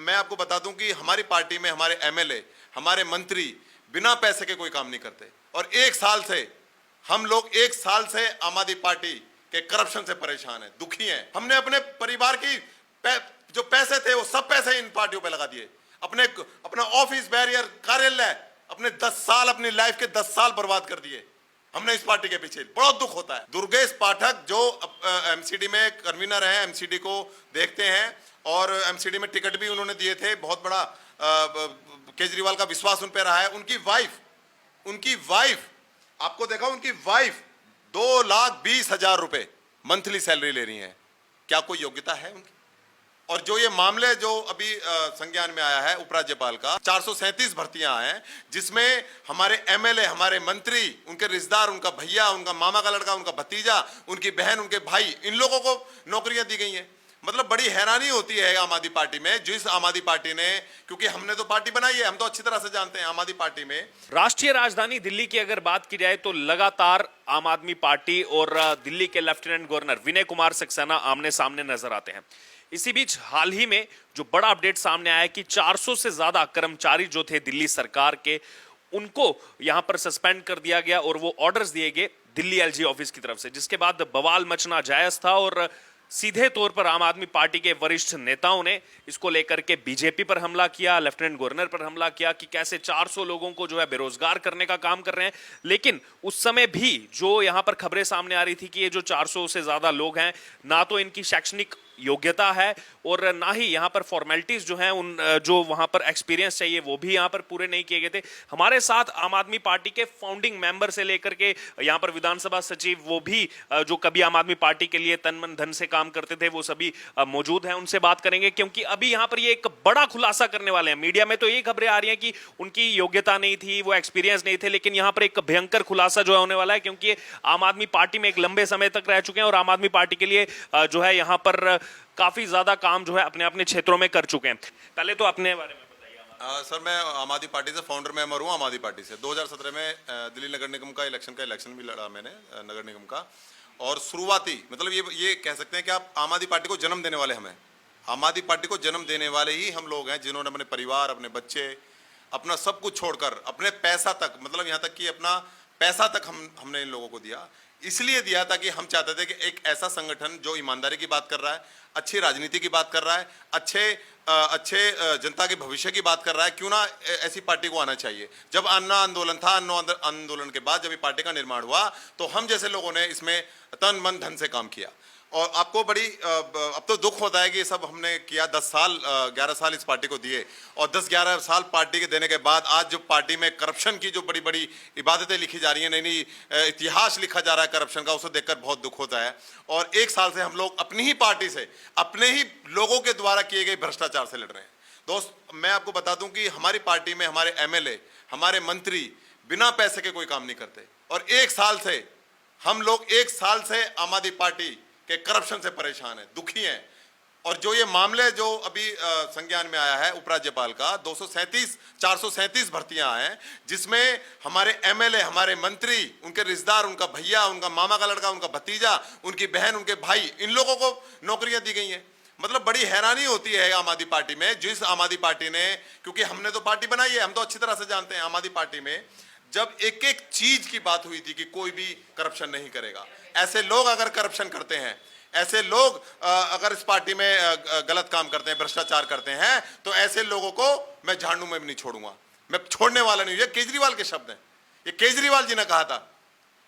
मैं आपको बता दूं कि हमारी पार्टी में हमारे एमएलए, हमारे मंत्री बिना पैसे के कोई काम नहीं करते। और हम लोग एक साल से आम आदमी पार्टी के करप्शन से परेशान हैं, दुखी हैं। हमने अपने परिवार की जो पैसे थे वो सब पैसे इन पार्टियों पे लगा दिए। अपना ऑफिस, बैरियर, कार्यालय, अपने 10 साल, अपनी लाइफ के 10 साल बर्बाद कर दिए हमने इस पार्टी के पीछे। बहुत दुख होता है। दुर्गेश पाठक जो एमसीडी में कन्वीनर हैं, एमसीडी को देखते हैं और एमसीडी में टिकट भी उन्होंने दिए थे। बहुत बड़ा केजरीवाल का विश्वास उन पर रहा है। उनकी वाइफ आपको देखा, उनकी वाइफ 2,20,000 रुपए मंथली सैलरी ले रही है। क्या कोई योग्यता है उनकी? और जो ये मामले जो अभी संज्ञान में आया है उपराज्यपाल का, 437 भर्तियां हैं जिसमें हमारे एमएलए, हमारे मंत्री, उनके रिश्तेदार, उनका भैया, उनका मामा का लड़का, उनका भतीजा, उनकी बहन, उनके भाई, इन लोगों को नौकरियां दी गई हैं। मतलब बड़ी हैरानी होती है आम आदमी पार्टी में, जिस आम आदमी पार्टी ने, क्योंकि हमने तो पार्टी बनाई है, हम तो अच्छी तरह से जानते हैं आम आदमी पार्टी में। राष्ट्रीय राजधानी दिल्ली की अगर बात की जाए तो लगातार आम आदमी पार्टी और दिल्ली के लेफ्टिनेंट गवर्नर विनय कुमार सक्सेना आमने सामने नजर आते हैं। इसी बीच हाल ही में जो बड़ा अपडेट सामने आया है कि 400 से ज्यादा कर्मचारी जो थे दिल्ली सरकार के, उनको यहां पर सस्पेंड कर दिया गया और वो ऑर्डर्स दिए गए दिल्ली एलजी ऑफिस की तरफ से, जिसके बाद बवाल मचना जायज था और सीधे तौर पर आम आदमी पार्टी के वरिष्ठ नेताओं ने इसको लेकर के बीजेपी पर हमला किया, लेफ्टिनेंट गवर्नर पर हमला किया कि कैसे 400 लोगों को जो है बेरोजगार करने का काम कर रहे हैं। लेकिन उस समय भी जो यहां पर खबरें सामने आ रही थी कि ये जो 400 से ज्यादा लोग हैं, ना तो इनकी शैक्षणिक योग्यता है और ना ही यहां पर फॉर्मेलिटीज जो हैं, उन जो वहां पर एक्सपीरियंस चाहिए वो भी यहां पर पूरे नहीं किए गए थे। हमारे साथ आम आदमी पार्टी के फाउंडिंग मेंबर से लेकर के यहां पर विधानसभा सचिव, वो भी जो कभी आम आदमी पार्टी के लिए तन मन धन से काम करते थे, वो सभी मौजूद हैं। उनसे बात करेंगे क्योंकि अभी यहां पर ये एक बड़ा खुलासा करने वाले हैं। मीडिया में तो ये खबरें आ रही हैं कि उनकी योग्यता नहीं थी, वो एक्सपीरियंस नहीं थे, लेकिन यहां पर एक भयंकर खुलासा जो है होने वाला है, क्योंकि आम आदमी पार्टी में एक लंबे समय तक रह चुके हैं और आम आदमी पार्टी के लिए जो है यहां पर काफी ज्यादा काम जो है अपने अपने क्षेत्रों में कर चुके हैं। पहले तो अपने बारे में बताइए। सर, मैं आम आदमी पार्टी से फाउंडर मेंबर हूँ। आम आदमी पार्टी से 2017 में दिल्ली नगर निगम का इलेक्शन भी लड़ा मैंने, नगर निगम का। और शुरुआती मतलब ये कह सकते हैं कि आप आम आदमी पार्टी को जन्म देने वाले हमें, आम आदमी पार्टी को जन्म देने वाले ही हम लोग हैं, जिन्होंने अपने परिवार, अपने बच्चे, अपना सब कुछ छोड़कर, अपने पैसा तक, मतलब यहाँ तक कि अपना पैसा तक हमने इन लोगों को दिया। इसलिए दिया था कि हम चाहते थे कि एक ऐसा संगठन जो ईमानदारी की बात कर रहा है, अच्छी राजनीति की बात कर रहा है, अच्छे जनता के भविष्य की बात कर रहा है, क्यों ना ऐसी पार्टी को आना चाहिए। जब अन्ना आंदोलन था, अन्ना आंदोलन के बाद जब ये पार्टी का निर्माण हुआ तो हम जैसे लोगों ने इसमें तन मन धन से काम किया। और आपको अब तो दुख होता है कि ये सब हमने किया। 11 साल इस पार्टी को दिए और 10-11 साल पार्टी के देने के बाद आज जो पार्टी में करप्शन की जो बड़ी बड़ी इबादतें लिखी जा रही हैं, नई इतिहास लिखा जा रहा है करप्शन का, उसे देखकर बहुत दुख होता है। और 1 साल से हम लोग अपनी ही पार्टी से, अपने ही लोगों के द्वारा किए गए भ्रष्टाचार से लड़ रहे हैं। दोस्त, मैं आपको बता दूं कि हमारी पार्टी में हमारे एमएलए, हमारे मंत्री बिना पैसे के कोई काम नहीं करते। और हम लोग 1 साल से आम आदमी पार्टी के करप्शन से परेशान है, दुखी हैं। और जो ये मामले जो अभी संज्ञान में आया है उपराज्यपाल का, 437 भर्तियां हैं जिसमें हमारे एमएलए, हमारे मंत्री, उनके रिश्तेदार, उनका भैया, उनका मामा का लड़का, उनका भतीजा, उनकी बहन, उनके भाई, इन लोगों को नौकरियां दी गई हैं। मतलब बड़ी हैरानी होती है आम आदमी पार्टी में, जिस आम आदमी पार्टी ने, क्योंकि हमने तो पार्टी बनाई है, हम तो अच्छी तरह से जानते हैं आम आदमी पार्टी में जब एक एक चीज की बात हुई थी कि कोई भी करप्शन नहीं करेगा। ऐसे लोग अगर करप्शन करते हैं, ऐसे लोग अगर इस पार्टी में गलत काम करते हैं, भ्रष्टाचार करते हैं, तो ऐसे लोगों को मैं झाड़ू में भी नहीं छोड़ूंगा, मैं छोड़ने वाला नहीं। ये केजरीवाल के शब्द हैं, ये केजरीवाल जी ने कहा था।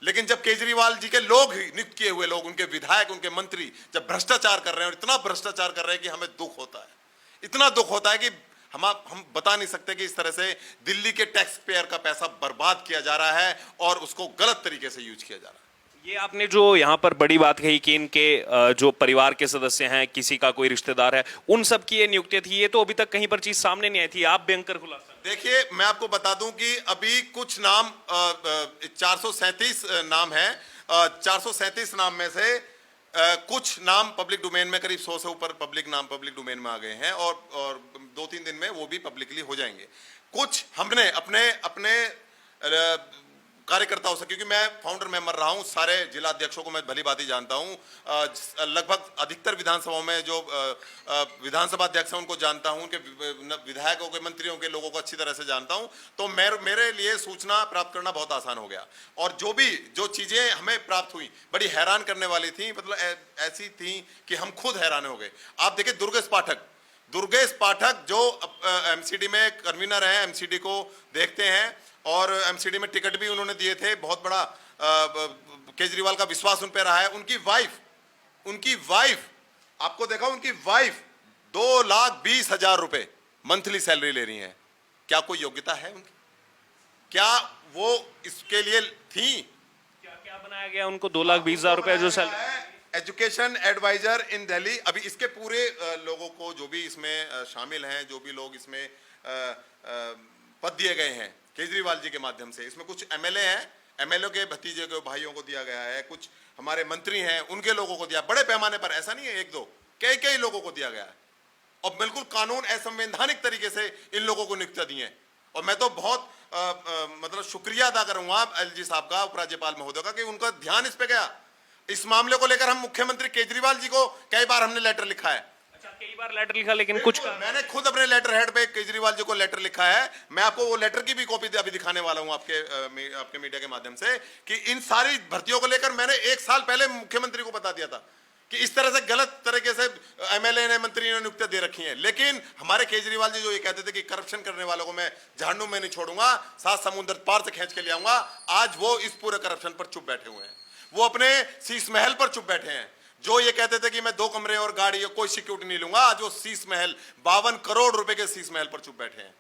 लेकिन जब केजरीवाल जी के लोग ही, नियुक्त किए हुए लोग, उनके विधायक, उनके मंत्री जब भ्रष्टाचार कर रहे हैं और इतना भ्रष्टाचार कर रहे हैं कि हमें दुख होता है, इतना दुख होता है कि हम बता नहीं सकते कि इस तरह से दिल्ली के टैक्स पेयर का पैसा बर्बाद किया जा रहा है और उसको गलत तरीके से यूज किया जा रहा है। ये आपने जो यहाँ पर बड़ी बात कही कि इनके जो परिवार के सदस्य हैं, किसी का कोई रिश्तेदार है, उन सब की ये नियुक्ति थी, ये तो अभी तक कहीं पर चीज सामने नहीं आई थी। आप भयंकर खुलासा। देखिए, मैं आपको बता दूं कि अभी कुछ नाम 437 नाम है। 437 नाम में से कुछ नाम पब्लिक डोमेन में, करीब 100 से ऊपर पब्लिक डोमेन में आ गए हैं और 2-3 दिन में वो भी पब्लिकली हो जाएंगे। कुछ हमने अपने कार्यकर्ताओं से, क्योंकि मैं फाउंडर मेंबर रहा हूं, सारे जिला अध्यक्षों को मैं भली भांति जानता हूं, लगभग अधिकतर विधानसभाओं में जो विधानसभा अध्यक्ष हैं उनको जानता हूं, उनके विधायकों के, मंत्रियों के, लोगों को अच्छी तरह से जानता हूं। तो मेरे लिए सूचना प्राप्त करना बहुत आसान हो गया, और जो चीजें हमें प्राप्त हुई बड़ी हैरान करने वाली थी, मतलब ऐसी थी कि हम खुद हैरान हो गए। आप देखिए दुर्गेश पाठक जो एमसीडी में कन्वीनर हैं, एमसीडी को देखते हैं, और एमसीडी में टिकट भी उन्होंने दिए थे, बहुत बड़ा केजरीवाल का विश्वास उन पर रहा है। उनकी वाइफ आपको देखा, उनकी वाइफ 2,20,000 रुपए मंथली सैलरी ले रही है। क्या कोई योग्यता है उनकी? क्या वो इसके लिए थी? क्या बनाया गया उनको 2,20,000 रुपए जो सैलरी? एजुकेशन एडवाइजर इन दिल्ली। अभी इसके पूरे लोगों को, जो भी इसमें शामिल हैं, जो भी लोग इसमें पद दिए गए हैं केजरीवाल जी के माध्यम से, इसमें कुछ एमएलए हैं, एमएलए के भतीजे के भाइयों को दिया गया है, कुछ हमारे मंत्री हैं उनके लोगों को दिया, बड़े पैमाने पर, ऐसा नहीं है एक दो, कई लोगों को दिया गया है, और बिल्कुल कानून असंवैधानिक तरीके से इन लोगों को नियुक्ति दी है। और मैं तो बहुत मतलब शुक्रिया अदा करूंगा एलजी साहब का, उपराज्यपाल महोदय का, कि उनका ध्यान इस पे गया। इस मामले को लेकर हम मुख्यमंत्री केजरीवाल जी को कई बार हमने लेटर लिखा है। अच्छा, कई बार लेटर लिखा, लेकिन कुछ मैंने खुद अपने लेटर हेड पे केजरीवाल जी को लेटर लिखा है। मैं आपको वो लेटर की भी कॉपी अभी दिखाने वाला हूं आपके मीडिया के माध्यम से, कि इन सारी भर्तियों को लेकर मैंने 1 साल पहले मुख्यमंत्री को बता दिया था कि इस तरह से गलत तरीके से एमएलए ने, मंत्री ने नियुक्तियां दे रखी हैं। लेकिन हमारे केजरीवाल जी जो ये कहते थे कि करप्शन करने वालों को मैं झाड़ू में नहीं छोड़ूंगा, 7 समुद्र पार से खींच के ले आऊंगा, आज वो इस पूरे करप्शन पर चुप बैठे हुए हैं। वो अपने शीश महल पर चुप बैठे हैं। जो ये कहते थे कि मैं 2 कमरे और गाड़ी, कोई सिक्योरिटी नहीं लूंगा, आज वो शीश महल, 52 करोड़ रुपए के शीश महल पर चुप बैठे हैं।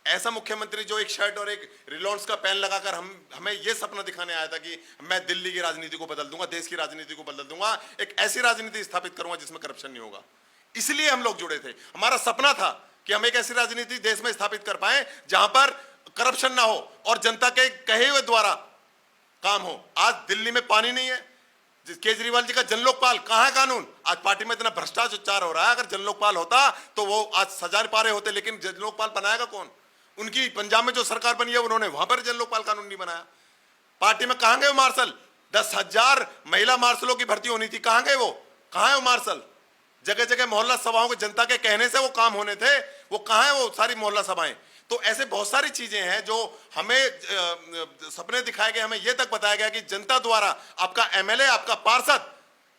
ऐसा मुख्यमंत्री जो एक शर्ट और एक रिलायंस का पेन लगाकर हमें ये सपना दिखाने आया था कि मैं दिल्ली की राजनीति को बदल दूंगा, देश की राजनीति को बदल दूंगा, एक ऐसी राजनीति स्थापित करूंगा जिसमें करप्शन नहीं होगा। इसलिए हम लोग जुड़े थे। हमारा सपना था कि हम एक ऐसी राजनीति देश में स्थापित कर पाए जहां पर करप्शन ना हो और जनता के कहे हुए द्वारा काम हो। आज दिल्ली में पानी नहीं है, केजरीवाल जी का जनलोकपाल, कहां है कानून? आज पार्टी में इतना भ्रष्टाचार हो रहा है, अगर जनलोकपाल होता तो वो आज सजा पा रहे होते, लेकिन जनलोकपाल बनाएगा कौन? उनकी पंजाब में जो सरकार बनी है उन्होंने वहां पर जनलोकपाल कानून नहीं बनाया। पार्टी में कहां गए वो मार्शल? 10,000 महिला मार्शलों की भर्ती होनी थी, कहां गए वो? कहां है वो मार्शल? जगह जगह मोहल्ला सभाओं के जनता के कहने से वो काम होने थे, वो कहां है वो सारी मोहल्ला सभाएं? तो ऐसे बहुत सारी चीजें हैं जो हमें सपने दिखाए गए, हमें यह तक बताया गया कि जनता द्वारा आपका एमएलए, आपका पार्षद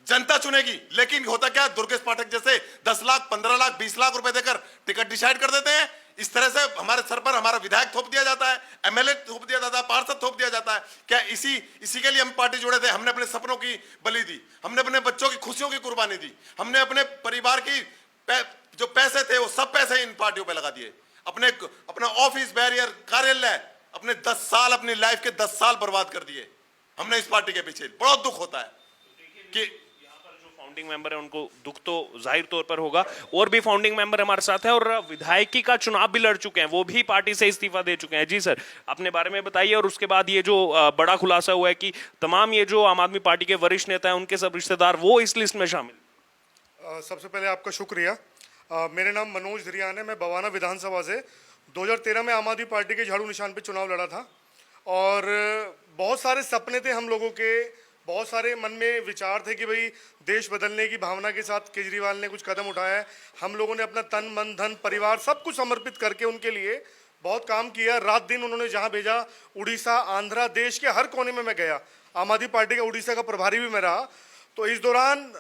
जनता चुनेगी। लेकिन होता क्या, दुर्गेश पाठक जैसे 10 लाख, 15 लाख, 20 लाख रुपए देकर टिकट डिसाइड कर देते हैं। इस तरह से हमारे सर पर हमारा विधायक थोप दिया जाता है, एमएलए थोप दिया जाता है, पार्षद थोप दिया जाता है। क्या इसी के लिए हम पार्टी जुड़े थे? हमने अपने सपनों की बलि दी, हमने अपने बच्चों की खुशियों की कुर्बानी दी, हमने अपने परिवार की जो पैसे थे वो सब पैसे इन पार्टियों पे लगा दिए। अपना ऑफिस, बैरियर, कार्यालय, अपने 10 साल, अपनी लाइफ के 10 साल बर्बाद कर दिए हमने इस पार्टी के पीछे। बहुत दुख होता है कि यहाँ पर जो फाउंडिंग मेंबर है उनको दुख तो जाहिर तौर पर होगा। और भी फाउंडिंग मेंबर हमारे साथ है और विधायकी का चुनाव भी लड़ चुके हैं, वो भी पार्टी से इस्तीफा दे चुके हैं। जी सर, अपने बारे में बताइए। और उसके बाद ये जो बड़ा खुलासा हुआ है कि तमाम ये जो आम आदमी पार्टी के वरिष्ठ नेता हैं उनके सब रिश्तेदार वो इस लिस्ट में शामिल। सबसे पहले आपका शुक्रिया। मेरा नाम मनोज धरियान है, मैं बवाना विधानसभा से 2013 में आम आदमी पार्टी के झाड़ू निशान पे चुनाव लड़ा था। और बहुत सारे सपने थे हम लोगों के, बहुत सारे मन में विचार थे कि भाई देश बदलने की भावना के साथ केजरीवाल ने कुछ कदम उठाया है। हम लोगों ने अपना तन मन धन परिवार सब कुछ समर्पित करके उनके लिए बहुत काम किया। रात दिन उन्होंने जहाँ भेजा, उड़ीसा, आंध्रा, देश के हर कोने में मैं गया। आम आदमी पार्टी का उड़ीसा का प्रभारी भी मैं रहा। तो इस दौरान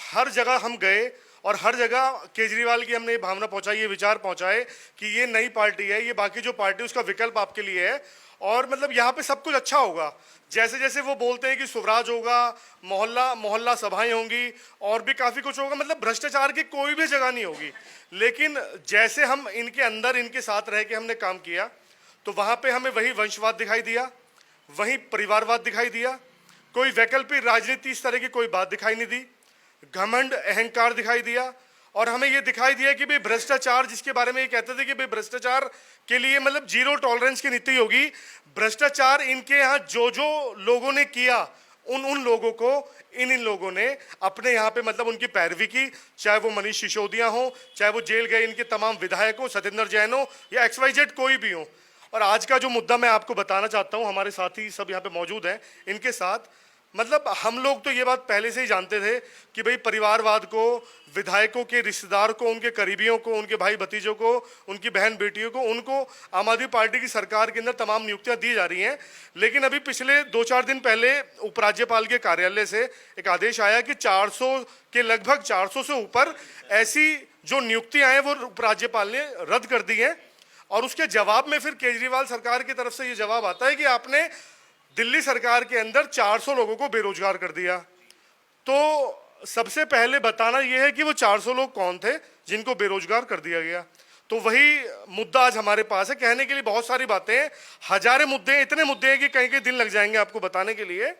हर जगह हम गए और हर जगह केजरीवाल की हमने ये भावना पहुंचाई, ये विचार पहुंचाए कि ये नई पार्टी है, ये बाकी जो पार्टी उसका विकल्प आपके लिए है और मतलब यहाँ पे सब कुछ अच्छा होगा। जैसे जैसे वो बोलते हैं कि स्वराज होगा, मोहल्ला सभाएं होंगी और भी काफ़ी कुछ होगा, मतलब भ्रष्टाचार की कोई भी जगह नहीं होगी। लेकिन जैसे हम इनके अंदर इनके साथ रह के हमने काम किया तो वहाँ पे हमें वही वंशवाद दिखाई दिया, वही परिवारवाद दिखाई दिया, कोई वैकल्पिक राजनीति इस तरह की कोई बात दिखाई नहीं दी, घमंड अहंकार दिखाई दिया। और हमें ये दिखाई दिया कि भाई भ्रष्टाचार, जिसके बारे में ये कहते थे कि भाई भ्रष्टाचार के लिए मतलब 0 टॉलरेंस की नीति होगी। भ्रष्टाचार इनके यहाँ जो लोगों ने किया उन लोगों को इन लोगों ने अपने यहाँ पे मतलब उनकी पैरवी की, चाहे वो मनीष सिसोदिया हो, चाहे वो जेल गए इनके तमाम विधायक हो, सत्येंद्र जैन हो या XYZ कोई भी हो। और आज का जो मुद्दा मैं आपको बताना चाहता हूं, हमारे साथी सब यहाँ पे मौजूद हैं, इनके साथ मतलब हम लोग तो ये बात पहले से ही जानते थे कि भाई परिवारवाद को, विधायकों के रिश्तेदार को, उनके करीबियों को, उनके भाई भतीजों को, उनकी बहन बेटियों को, उनको आम आदमी पार्टी की सरकार के अंदर तमाम नियुक्तियां दी जा रही हैं। लेकिन अभी पिछले 2-4 दिन पहले उपराज्यपाल के कार्यालय से एक आदेश आया कि 400 के लगभग 400 से ऊपर ऐसी जो नियुक्तियां हैं वो उपराज्यपाल ने रद्द कर दी हैं। और उसके जवाब में फिर केजरीवाल सरकार की तरफ से ये जवाब आता है कि आपने दिल्ली सरकार के अंदर 400 लोगों को बेरोजगार कर दिया। तो सबसे पहले बताना यह है कि वो 400 लोग कौन थे जिनको बेरोजगार कर दिया गया। तो वही मुद्दा आज हमारे पास है। कहने के लिए बहुत सारी बातें हैं, हजारों मुद्दे, इतने मुद्दे हैं कि कहीं कहीं दिन लग जाएंगे आपको बताने के लिए,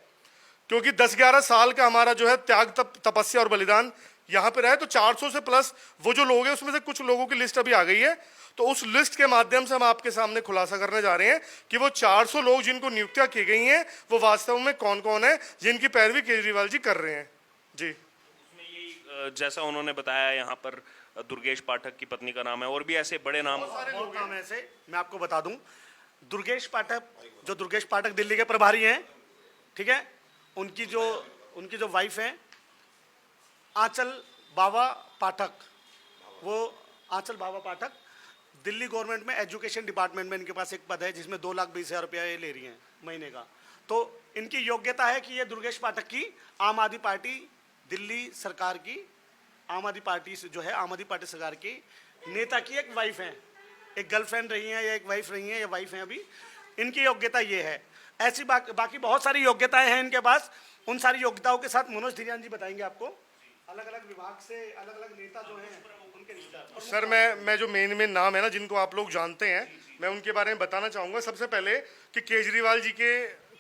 क्योंकि 10-11 साल का हमारा जो है त्याग, तपस्या और बलिदान यहाँ पे रहे। तो 400 से प्लस वो जो लोग हैं उसमें से कुछ लोगों की लिस्ट अभी आ गई है। तो उस लिस्ट के माध्यम से हम आपके सामने खुलासा करने जा रहे हैं कि वो 400 लोग जिनको नियुक्तियां की गई हैं वो वास्तव में कौन कौन है जिनकी पैरवी केजरीवाल जी कर रहे हैं। जी, उसमें यही जैसा उन्होंने बताया, यहाँ पर दुर्गेश पाठक की पत्नी का नाम है, और भी ऐसे बड़े नाम। बहुत नाम है ऐसे, मैं आपको बता दूं। दुर्गेश पाठक दिल्ली के प्रभारी हैं, ठीक है। उनकी जो वाइफ है आंचल बाबा पाठक, वो आंचल बाबा पाठक दिल्ली गवर्नमेंट में एजुकेशन डिपार्टमेंट में इनके पास एक पद है जिसमें 2,20,000 रुपया ये ले रही हैं महीने का। तो इनकी योग्यता है कि ये दुर्गेश पाठक की आम आदमी पार्टी दिल्ली सरकार की, आम आदमी पार्टी जो है आम आदमी पार्टी सरकार की नेता की एक वाइफ हैं, एक गर्लफ्रेंड रही हैं या एक वाइफ रही हैं या वाइफ हैं अभी। इनकी योग्यता ये है। ऐसी बाकी बहुत सारी योग्यताएं हैं इनके पास। उन सारी योग्यताओं के साथ मनोज धीरियान जी बताएंगे आपको, अलग अलग विभाग से अलग अलग नेता जो हैं उनके रिश्तेदार। सर मैं जो मेन नाम है ना जिनको आप लोग जानते हैं, मैं उनके बारे में बताना चाहूँगा। सबसे पहले कि केजरीवाल जी के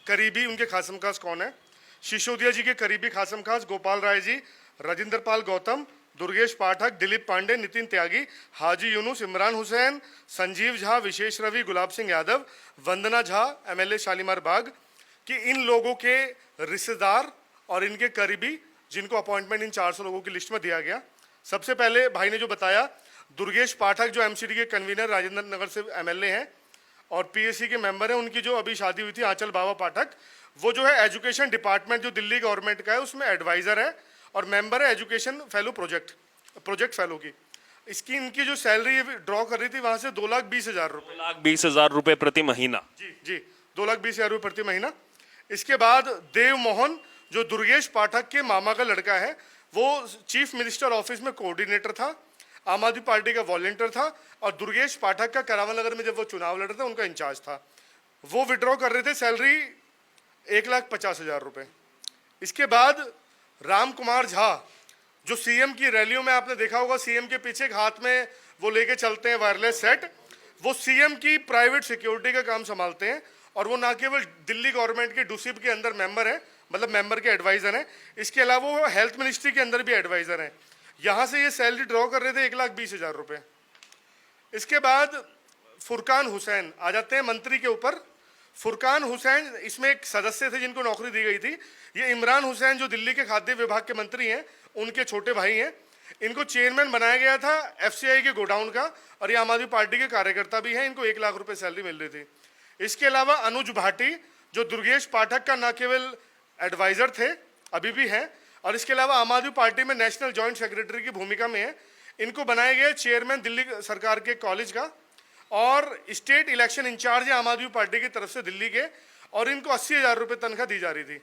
करीबी उनके खासम खास कौन है। सिसोदिया जी के करीबी खासम खास गोपाल राय जी, राजेंद्र पाल गौतम, दुर्गेश पाठक, दिलीप पांडे, नितिन त्यागी, हाजी यूनुस, इमरान हुसैन, संजीव झा, विशेष रवि, गुलाब सिंह यादव, वंदना झा, MLA शालीमार बाग, कि इन लोगों के रिश्तेदार और इनके करीबी जिनको अपॉइंटमेंट इन 400 लोगों की लिस्ट में दिया गया। सबसे पहले भाई ने जो बताया, दुर्गेश पाठक जो MCD के कन्वीनर राजेंद्र नगर से MLA हैं और PSC के मेंबर हैं, उनकी जो अभी शादी हुई थी आंचल बाबा पाठक, वो जो है एजुकेशन डिपार्टमेंट जो दिल्ली गवर्नमेंट का है उसमें एडवाइजर है और मेंबर है एजुकेशन फेलो प्रोजेक्ट फेलो की। इसकी इनकी जो सैलरी ड्रॉ कर रही थी वहां से 2,20,000 रुपये, 2,20,000 रुपये प्रति महीना। जी 2,20,000 रुपये प्रति महीना। इसके बाद देव मोहन जो दुर्गेश पाठक के मामा का लड़का है, वो चीफ मिनिस्टर ऑफिस में कोऑर्डिनेटर था, आम आदमी पार्टी का वॉलंटियर था और दुर्गेश पाठक का करावल नगर में जब वो चुनाव लड़ रहे थे उनका इंचार्ज था। वो विड्रॉ कर रहे थे सैलरी 1,50,000 रुपये। इसके बाद राम कुमार झा जो CM की रैलियों में आपने देखा होगा, CM के पीछे एक हाथ में वो लेके चलते हैं वायरलेस सेट, वो CM की प्राइवेट सिक्योरिटी का काम संभालते हैं और वो ना केवल दिल्ली गवर्नमेंट के डूसिब के अंदर मेंबर है, मतलब मेंबर के एडवाइजर हैं, इसके अलावा वो हेल्थ मिनिस्ट्री के अंदर भी एडवाइजर हैं। यहाँ से ये सैलरी ड्रॉ कर रहे थे 1,20,000 रुपये। इसके बाद फुरकान हुसैन आ जाते हैं मंत्री के ऊपर। फुरकान हुसैन इसमें एक सदस्य थे जिनको नौकरी दी गई थी। ये इमरान हुसैन जो दिल्ली के खाद्य विभाग के मंत्री हैं, उनके छोटे भाई हैं। इनको चेयरमैन बनाया गया था FCI के गोडाउन का और ये आम आदमी पार्टी के कार्यकर्ता भी हैं। इनको 1,00,000 रुपये सैलरी मिल रही थी। इसके अलावा अनुज भाटी जो दुर्गेश पाठक का न केवल एडवाइजर थे, अभी भी हैं, और इसके अलावा आम आदमी पार्टी में नेशनल जॉइंट सेक्रेटरी की भूमिका में है। इनको बनाया गया चेयरमैन दिल्ली सरकार के कॉलेज का और स्टेट इलेक्शन इंचार्ज है आम आदमी पार्टी की तरफ से दिल्ली के, और इनको 80,000 रुपये तनख्वाह दी जा रही थी।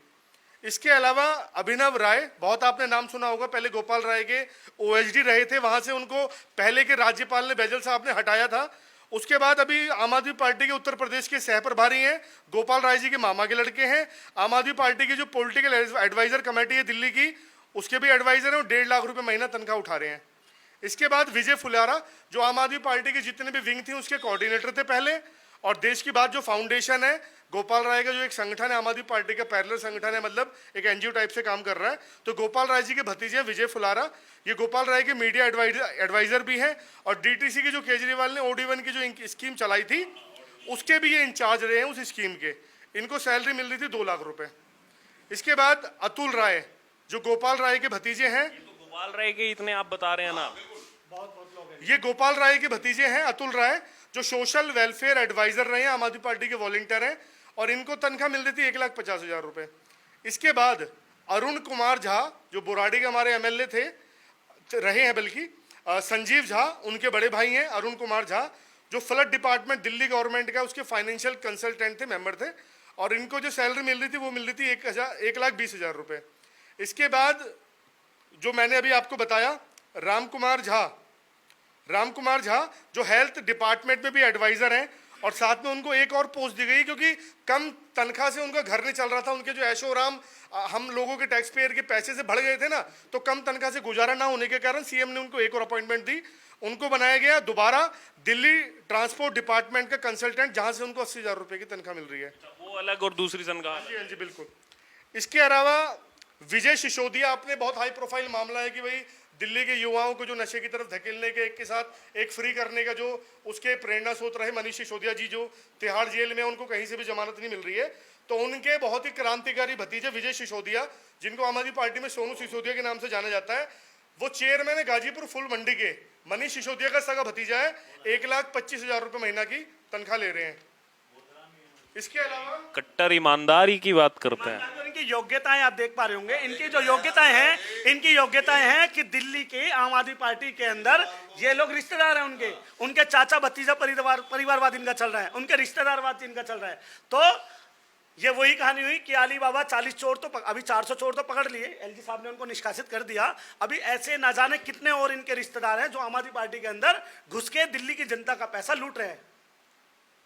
इसके अलावा अभिनव राय, बहुत आपने नाम सुना होगा, पहले गोपाल राय के OHD रहे थे, वहाँ से उनको पहले के राज्यपाल ने बैजल साहब ने हटाया था। उसके बाद अभी आम आदमी पार्टी के उत्तर प्रदेश के सह प्रभारी हैं, गोपाल राय जी के मामा के लड़के हैं। आम आदमी पार्टी की जो पॉलिटिकल एडवाइजर कमेटी है दिल्ली की, उसके भी एडवाइजर हैं और 1,50,000 रुपये महीना तनख्वाह उठा रहे हैं। इसके बाद विजय फुलारा जो आम आदमी पार्टी की जितने भी विंग थी उसके कोऑर्डिनेटर थे पहले, और देश की बात जो फाउंडेशन है गोपाल राय का जो एक संगठन है आम आदमी पार्टी का पैरेलल संगठन है, मतलब एक NGO टाइप से काम कर रहा है, तो गोपाल राय जी के भतीजे विजय फुलारा, ये गोपाल राय के मीडिया एडवाइजर भी हैं और DTC की जो केजरीवाल ने OD1 की जो स्कीम चलाई थी उसके भी ये इंचार्ज रहे हैं उस स्कीम के। इनको सैलरी मिल रही थी 2,00,000 रुपये। इसके बाद अतुल राय जो गोपाल राय के भतीजे हैं, गोपाल राय के इतने आप बता रहे हैं ना, ये गोपाल राय के भतीजे हैं अतुल राय, जो सोशल वेलफेयर एडवाइजर रहे हैं, आम आदमी पार्टी के वॉलंटियर हैं, और इनको तनख्वाह मिल रही थी 1,50,000 रुपये। इसके बाद अरुण कुमार झा जो बुराड़ी के हमारे एमएलए थे, रहे हैं बल्कि, संजीव झा उनके बड़े भाई हैं, अरुण कुमार झा जो फ्लड डिपार्टमेंट दिल्ली गवर्नमेंट का उसके फाइनेंशियल कंसल्टेंट थे, मेंबर थे, और इनको जो सैलरी मिल रही थी वो मिल रही थी 1,20,000 रुपये। इसके बाद जो मैंने अभी आपको बताया, राम कुमार झा जो हेल्थ डिपार्टमेंट में भी एडवाइज़र हैं, और साथ में उनको एक और पोस्ट दी गई क्योंकि कम तनख्वाह से उनका घर नहीं चल रहा था। उनके जो ऐशो आराम हम लोगों के टैक्स पेयर के पैसे से बढ़ गए थे ना, तो कम तनख्वाह से गुजारा ना होने के कारण सीएम ने उनको एक और अपॉइंटमेंट दी। उनको बनाया गया दोबारा दिल्ली ट्रांसपोर्ट डिपार्टमेंट का कंसल्टेंट, जहां से उनको 80,000 रुपये की तनख्वाह मिल रही है। वो अलग और दूसरी तनख्वाह? जी हाँ जी, बिल्कुल। इसके अलावा विजय सिसोदिया, आपने बहुत हाई प्रोफाइल मामला है कि भाई दिल्ली के युवाओं को जो नशे की तरफ धकेलने के, एक के साथ एक फ्री करने का जो उसके प्रेरणा स्रोत रहे मनीष सिसोदिया जी, जो तिहाड़ जेल में, उनको कहीं से भी जमानत नहीं मिल रही है। तो उनके बहुत ही क्रांतिकारी भतीजे विजय सिसोदिया, जिनको आम आदमी पार्टी में सोनू सिसोदिया के नाम से जाना जाता है, वो चेयरमैन है गाजीपुर फूल मंडी के। मनीष सिसोदिया का सगा भतीजा है, 1,25,000 रुपये महीना की तनख्वाह ले रहे हैं। इसके अलावा कट्टर ईमानदारी की बात करते हैं। तो इनकी योग्यताएं आप देख पा रहे होंगे, इनकी जो इनकी योग्यताएं हैं कि दिल्ली के आम आदमी पार्टी के अंदर ये लोग रिश्तेदार हैं, उनके चाचा भतीजा परिवारवाद इनका चल रहा है, उनके रिश्तेदारवाद इनका चल रहा है। तो ये वही कहानी हुई कि अली बाबा 40 चोर तो अभी 400 चोर तो पकड़ लिए, एलजी साहब ने उनको निष्कासित कर दिया। अभी ऐसे ना जाने कितने और इनके रिश्तेदार हैं जो आम आदमी पार्टी के अंदर घुस के दिल्ली की जनता का पैसा लूट रहे हैं।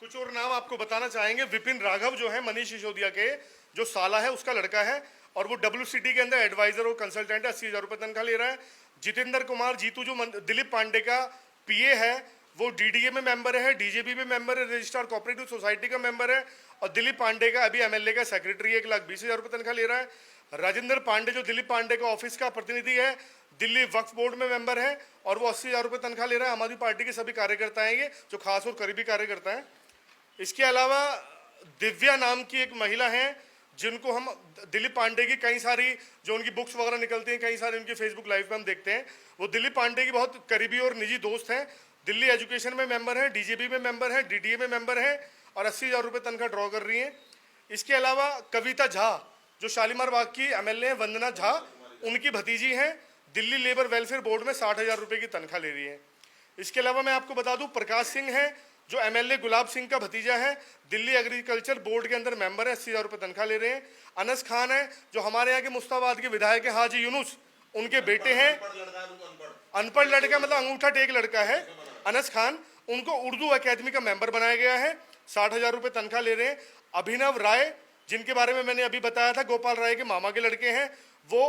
कुछ और नाम आपको बताना चाहेंगे। विपिन राघव जो है मनीष सिसोदिया के जो साला है, उसका लड़का है, और वो WCT के अंदर एडवाइजर और कंसल्टेंट है, 80,000 रुपये तनख्वाह ले रहा है। जितेंद्र कुमार जीतू जो दिलीप पांडे का PA है, वो DDA में मेंबर है, DJB में मेंबर है, रजिस्ट्रार कोऑपरेटिव सोसाइटी का मेंबर है, और दिलीप पांडे का अभी MLA का सेक्रेटरी है, 1,20,000 रुपये तनख्वाह ले रहा है। राजेंद्र पांडे जो दिलीप पांडे का ऑफिस का प्रतिनिधि है, दिल्ली वक्फ बोर्ड में मेंबर है, और वो 80,000 रुपये तनख्वाह ले रहा है। आम आदमी पार्टी के सभी कार्यकर्ता हैं ये, जो खास और करीबी कार्यकर्ता हैं। इसके अलावा दिव्या नाम की एक महिला है, जिनको हम दिलीप पांडे की कई सारी जो उनकी बुक्स वगैरह निकलती हैं, कई सारे उनके फेसबुक लाइव में हम देखते हैं। वो दिलीप पांडे की बहुत करीबी और निजी दोस्त हैं। दिल्ली एजुकेशन में मेंबर है, DJB में मेंबर है, DDA में मेंबर है, और 80,000 रुपये तनख्वाह ड्रॉ कर रही हैं। इसके अलावा कविता झा जो शालीमार बाग की MLA है, वंदना झा, उनकी भतीजी हैं, दिल्ली लेबर वेलफेयर बोर्ड में 60,000 रुपये की तनख्वाह ले रही है। इसके अलावा मैं आपको बता दूं, प्रकाश सिंह है जो MLA गुलाब सिंह का भतीजा है, दिल्ली एग्रीकल्चर बोर्ड के अंदर मेंबर है, 80,000 रुपये तनख्वाह ले रहे हैं। अनस खान है जो हमारे यहाँ के मुस्ताबाद के विधायक है, हाजी यूनुस, उनके बेटे हैं, अनपढ़ लड़का मतलब अंगूठा टेक लड़का है अनस खान, उनको उर्दू अकेडमी का मेंबर बनाया गया है, 60,000 रुपये तनख्वाह ले रहे हैं। अभिनव राय, जिनके बारे में मैंने अभी बताया था, गोपाल राय के मामा के लड़के हैं, वो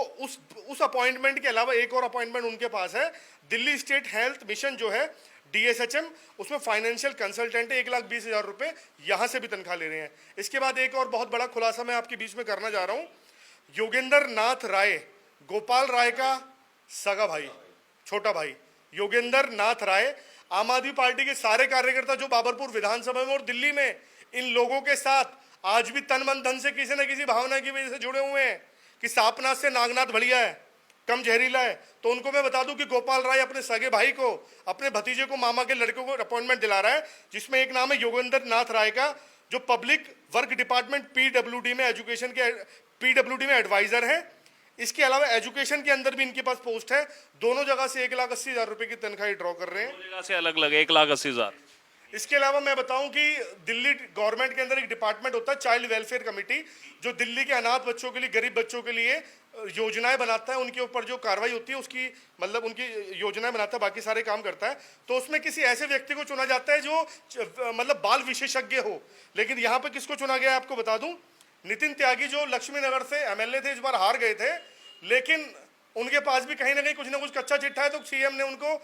उस अपॉइंटमेंट के अलावा एक और अपॉइंटमेंट उनके पास है, दिल्ली स्टेट हेल्थ मिशन जो है DSHM, उसमें फाइनेंशियल कंसल्टेंट है, 1,20,000 रुपये यहाँ से भी तनख्वाह ले रहे हैं। इसके बाद एक और बहुत बड़ा खुलासा मैं आपके बीच में करना जा रहा हूँ। योगेंद्र नाथ राय, गोपाल राय का सगा भाई, छोटा भाई योगेंद्र नाथ राय, आम आदमी पार्टी के सारे कार्यकर्ता जो बाबरपुर विधानसभा में और दिल्ली में इन लोगों के साथ आज भी तन मन धन से किसी न किसी भावना की वजह से जुड़े हुए हैं कि सांपनाथ से नागनाथ बढ़िया है, कम जहरीला है। तो उनको मैं बता दूं कि गोपाल राय अपने सगे भाई को, अपने भतीजे को, मामा के लड़कों को अपॉइंटमेंट दिला रहा है, जिसमें एक नाम है योगेंद्र नाथ राय का, जो पब्लिक वर्क डिपार्टमेंट PWD में एजुकेशन के PWD में एडवाइजर है। इसके अलावा एजुकेशन के अंदर भी इनके पास पोस्ट है। दोनों जगह से 1,80,000 रुपये की तनख्वाह ड्रॉ कर रहे हैं, दोनों जगह से अलग अलग 1,80,000। इसके अलावा मैं बताऊं कि दिल्ली गवर्नमेंट के अंदर एक डिपार्टमेंट होता है चाइल्ड वेलफेयर कमेटी, जो दिल्ली के अनाथ बच्चों के लिए, गरीब बच्चों के लिए योजनाएं बनाता है, उनके ऊपर जो कार्रवाई होती है उसकी मतलब उनकी योजनाएं बनाता है, बाकी सारे काम करता है। तो उसमें किसी ऐसे व्यक्ति को चुना जाता है जो मतलब बाल विशेषज्ञ हो। लेकिन यहाँ पे किसको चुना गया है आपको बता दूं, नितिन त्यागी जो लक्ष्मी नगर से MLA थे, इस बार हार गए थे, लेकिन उनके पास भी कहीं ना कहीं कुछ ना कुछ कच्चा चिट्ठा है, तो CM ने उनको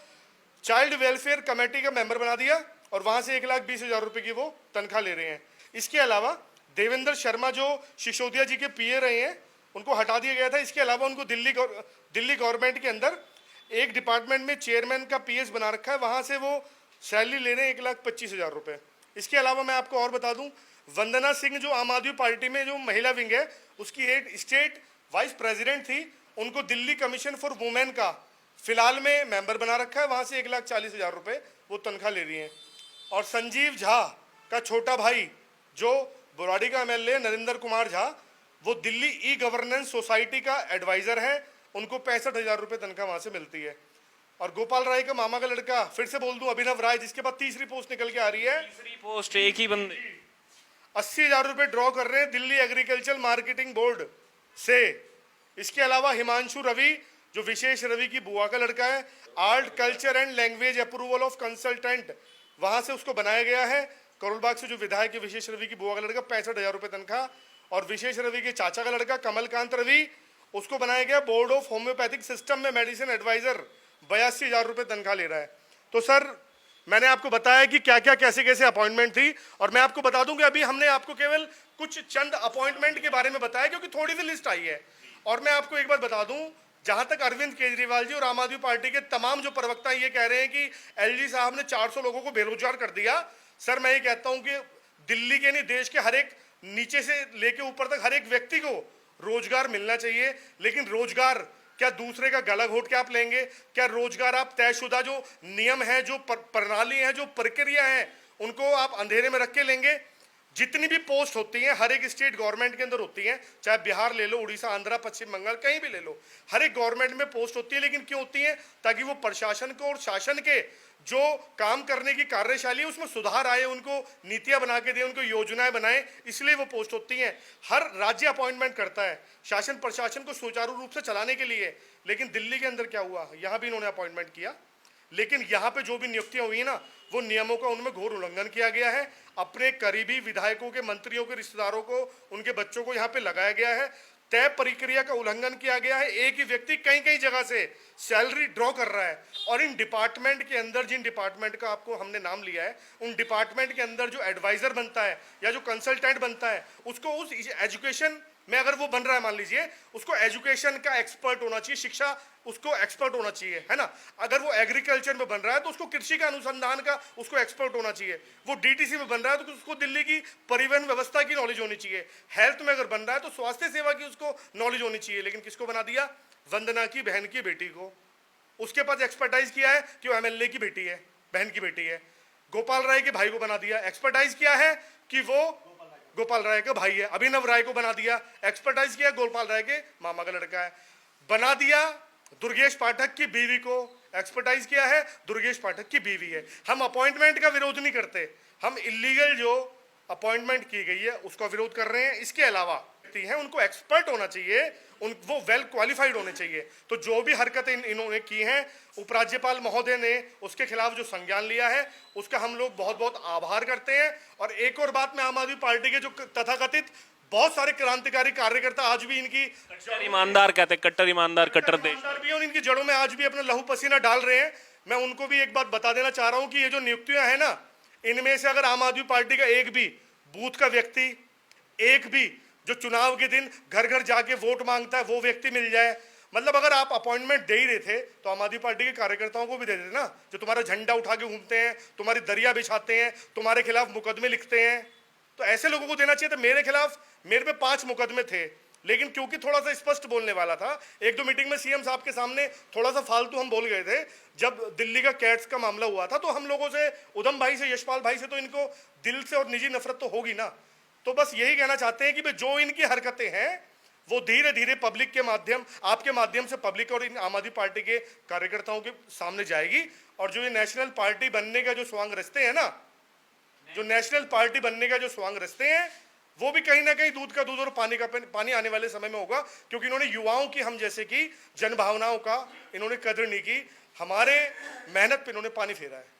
चाइल्ड वेलफेयर कमेटी का मेंबर बना दिया, और वहां से 1,20,000 रुपये की वो तनख्वाह ले रहे हैं। इसके अलावा देवेंद्र शर्मा जो सिसोदिया जी के PA रहे हैं, उनको हटा दिया गया था। इसके अलावा उनको दिल्ली गवर्नमेंट के अंदर एक डिपार्टमेंट में चेयरमैन का PS बना रखा है, वहां से वो सैलरी ले रहे हैं 1,25,000 रुपये। इसके अलावा मैं आपको और बता दूं, वंदना सिंह जो आम आदमी पार्टी में जो महिला विंग है उसकी एक स्टेट वाइस प्रेसिडेंट थी, उनको दिल्ली कमीशन फॉर वुमेन का फिलहाल में मेंबर बना रखा है, वहां से 1,40,000 रुपये वो तनख्वाह ले रही हैं। और संजीव झा का छोटा भाई जो बुराड़ी का एमएलए नरेंद्र कुमार झा, वो दिल्ली ई गवर्नेंस सोसाइटी का एडवाइजर है, उनको 65,000 रुपये तनख्वाह वहां से मिलती है। और गोपाल राय का मामा का लड़का, फिर से बोल दूं, अभिनव राय, जिसके बाद तीसरी पोस्ट निकल के आ रही है, तीसरी पोस्ट एक ही बंदे, 80,000 रुपये ड्रॉ कर रहे हैं दिल्ली एग्रीकल्चर मार्केटिंग बोर्ड से। इसके अलावा हिमांशु रवि, जो विशेष रवि की बुआ का लड़का है, art culture and language approval of consultant, वहां से उसको बनाया गया है। करोलबाग से जो विधायक है विशेष रवि की बुआ का लड़का, 65,000 रुपये तनख्वाह। और विशेष रवि के चाचा का लड़का कमलकांत रवि, उसको बनाया गया बोर्ड ऑफ होम्योपैथिक सिस्टम में मेडिसिन एडवाइजर, 82,000 रुपये तनख्वाह ले रहा है। तो सर, मैंने आपको बताया कि क्या क्या कैसे कैसे अपॉइंटमेंट थी, और मैं आपको बता दूं कि अभी हमने आपको केवल कुछ चंद अपॉइंटमेंट के बारे में बताया, क्योंकि थोड़ी सी लिस्ट आई है। और मैं आपको एक बात बता दूं, जहां तक अरविंद केजरीवाल जी और आम आदमी पार्टी के तमाम जो प्रवक्ता ये कह रहे हैं कि एलजी साहब ने 400 लोगों को बेरोजगार कर दिया, सर मैं ये कहता हूं कि दिल्ली के नहीं, देश के हर एक, नीचे से लेके ऊपर तक हर एक व्यक्ति को रोजगार मिलना चाहिए। लेकिन रोजगार क्या दूसरे का गला घोट के आप लेंगे? क्या रोजगार आप तयशुदा जो नियम है, जो प्रणाली है, जो प्रक्रिया है, उनको आप अंधेरे में रख के लेंगे? जितनी भी पोस्ट होती हैं हर एक स्टेट गवर्नमेंट के अंदर होती हैं, चाहे बिहार ले लो, उड़ीसा, आंध्रा, पश्चिम बंगाल, कहीं भी ले लो, हर एक गवर्नमेंट में पोस्ट होती है। लेकिन क्यों होती है? ताकि वो प्रशासन को और शासन के जो काम करने की कार्यशैली है उसमें सुधार आए, उनको नीतियां बना के दे, उनको योजनाएं बनाए, इसलिए वो पोस्ट होती हैं। हर राज्य अपॉइंटमेंट करता है शासन प्रशासन को सुचारू रूप से चलाने के लिए। लेकिन दिल्ली के अंदर क्या हुआ? यहाँ भी इन्होंने अपॉइंटमेंट किया, लेकिन यहाँ पे जो भी नियुक्तियां हुई ना, वो नियमों का उनमें घोर उल्लंघन किया गया है। अपने करीबी विधायकों के, मंत्रियों के, रिश्तेदारों को, उनके बच्चों को यहाँ पे लगाया गया है। तय प्रक्रिया का उल्लंघन किया गया है। एक ही व्यक्ति कई कई जगह से सैलरी ड्रॉ कर रहा है, और इन डिपार्टमेंट के अंदर, जिन डिपार्टमेंट का आपको हमने नाम लिया है, उन डिपार्टमेंट के अंदर जो एडवाइजर बनता है या जो कंसल्टेंट बनता है, उसको उस एजुकेशन में, अगर वो बन रहा है मान लीजिए, उसको एजुकेशन का एक्सपर्ट होना चाहिए, शिक्षा उसको एक्सपर्ट होना चाहिए, है ना। अगर वो एग्रीकल्चर में बन रहा है तो उसको कृषि का अनुसंधान का उसको एक्सपर्ट होना चाहिए। वो डीटीसी में बन रहा है तो उसको दिल्ली की परिवहन व्यवस्था की नॉलेज होनी चाहिए। हेल्थ में अगर बन रहा है तो स्वास्थ्य सेवा की उसको नॉलेज होनी चाहिए। लेकिन किसको बना दिया? वंदना की बहन की बेटी को। उसके पास एक्सपर्टाइज किया है कि वो एमएलए की बेटी है, बहन की बेटी है। गोपाल राय के भाई को बना दिया, एक्सपर्टाइज किया है कि वो गोपाल राय का भाई है। अभिनव राय को बना दिया, एक्सपर्टाइज किया गोपाल राय के मामा का लड़का है। बना दिया दुर्गेश पाठक की बीवी को, एक्सपर्टाइज किया है दुर्गेश पाठक की बीवी है। हम अपॉइंटमेंट का विरोध नहीं करते, हम इलीगल जो अपॉइंटमेंट की गई है उसका विरोध कर रहे हैं। इसके अलावा हैं उनको एक्सपर्ट होना चाहिए, वो वेल क्वालिफाइड होने चाहिए। तो जो भी हरकतें इन्होंने की हैं, उपराज्यपाल महोदय ने उसके खिलाफ जो संज्ञान लिया है उसका हम लोग बहुत बहुत आभार करते हैं। और एक और बात, मैं आम आदमी पार्टी के जो तथाकथित बहुत सारे क्रांतिकारी कार्यकर्ता आज भी इनकी कट्टर ईमानदार कहते हैं, कट्टर ईमानदार, कट्टर देश भी, और इनकी जड़ों में आज भी अपना लहू पसीना डाल रहे हैं। मैं उनको भी एक बात बता देना चाह रहा हूं कि ये जो नियुक्तियां हैं ना, इनमें से अगर आम आदमी पार्टी का एक भी बूथ का व्यक्ति, एक भी जो चुनाव के दिन घर घर जाके वोट मांगता है, वो व्यक्ति मिल जाए, मतलब अगर आप अपॉइंटमेंट दे ही रहे थे तो आम आदमी पार्टी के कार्यकर्ताओं को भी दे देते ना, जो तुम्हारा झंडा उठा के घूमते हैं, तुम्हारी दरिया बिछाते हैं, तुम्हारे खिलाफ मुकदमे लिखते हैं, तो ऐसे लोगों को देना चाहिए। तो मेरे खिलाफ, मेरे पे 5 मुकदमे थे, लेकिन क्योंकि थोड़ा सा स्पष्ट बोलने वाला था, एक दो मीटिंग में सीएम साहब के सामने थोड़ा सा फालतू हम बोल गए थे। जब दिल्ली का कैट्स का मामला हुआ था तो हम लोगों से, उधम भाई से, यशपाल भाई से, तो इनको दिल से और निजी नफरत तो होगी ना। तो बस यही कहना चाहते हैं कि जो इनकी हरकतें हैं वो धीरे धीरे पब्लिक के माध्यम, आपके माध्यम से पब्लिक और इन आम आदमी पार्टी के कार्यकर्ताओं के सामने जाएगी। और जो ये नेशनल पार्टी बनने का जो स्वांग रचते हैं ना, जो नेशनल पार्टी बनने का जो स्वांग रचते हैं, वो भी कहीं ना कहीं दूध का दूध और पानी का पानी आने वाले समय में होगा। क्योंकि इन्होंने युवाओं की, हम जैसे कि जनभावनाओं का इन्होंने कदर नहीं की, हमारे मेहनत पे इन्होंने पानी फेरा है।